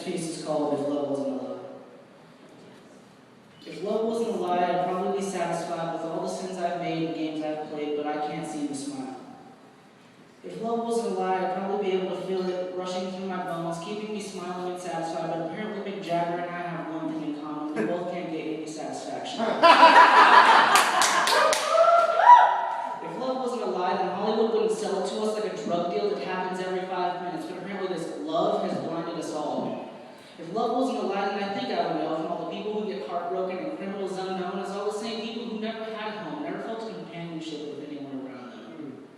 piece is called If Love Wasn't a Lie. If love wasn't a lie, I'd probably be satisfied with all the sins I've made and games I've played, but I can't seem to smile. If love wasn't a lie, I'd probably be able to feel it rushing through my bones, keeping me smiling and satisfied, but apparently Mick Jagger and I have one thing in common. We both can't get any satisfaction. If love wasn't a lie, then Hollywood wouldn't sell it to us like a drug deal that happens every 5 minutes, but apparently this love has blinded us all. If love wasn't a lie, then I think I would know from all the people who get heartbroken and criminals unknown as all the same people who never had a home, never felt companionship with anyone around them.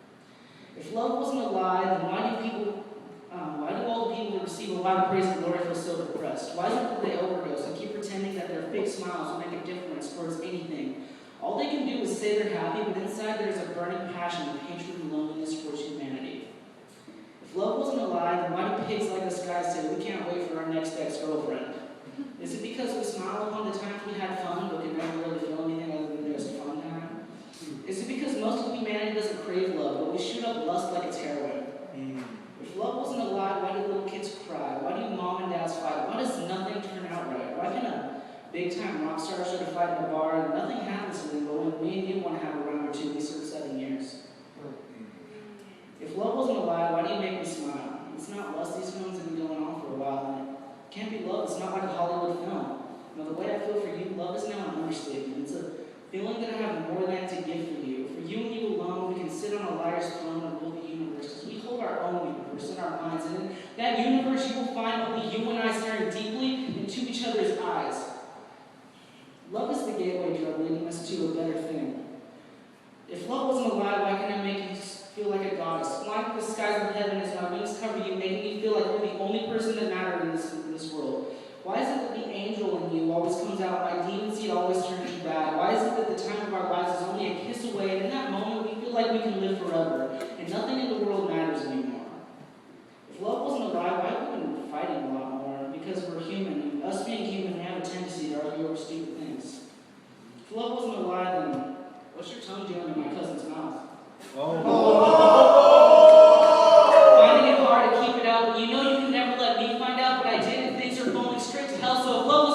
If love wasn't a lie, then why do all the people who receive a lot of praise and glory feel so depressed? Why is it that they overdose and keep pretending that their fake smiles will make a difference towards anything? All they can do is say they're happy, but inside there's a burning passion of hatred and loneliness towards humanity. If love wasn't a lie, then why do pigs like this guy say we can't wait for our next ex-girlfriend? Is it because we smile upon the times we had fun, but could never really feel anything other than just fun time? Is it because most of humanity doesn't crave love, but we shoot up lust like it's heroin? If love wasn't a lie, why do little kids cry? Why do mom and dads fight? Why does nothing turn out right? Why can a big-time rock star start a fight in a bar and nothing happens to them, but when me and you want to have a round or two, we serve 7 years? If love wasn't a lie, why do you make me smile? It's not lust, these films have been going on for a while, and it can't be love. It's not like a Hollywood film. You know, the way I feel for you, love is now an understatement. It's a feeling that I have more than to give for you. For you and you alone, we can sit on a liar's throne and rule the universe, because we hold our own universe in our minds, and in that universe you will find only you and I staring deeply into each other's eyes. Love is the gateway drug leading us to a better thing. If love wasn't a lie, why can I make you feel like a goddess? Flying through the skies of heaven as my wings cover you, making me feel like you're the only person that matters in this world. Why is it that the angel in you always comes out, my demon seed always turns you bad? Why is it that the time of our lives is only a kiss away, and in that moment we feel like we can live forever, and nothing in the world matters anymore? If love wasn't a lie, why have we been fighting a lot more? Because we're human, and us being human, we have a tendency to argue over stupid things. If love wasn't a lie, then what's your tongue doing in my cousin's mouth? Finding it hard to keep it out, but you know you can never let me find out what I did, and things are going straight to hell, so if love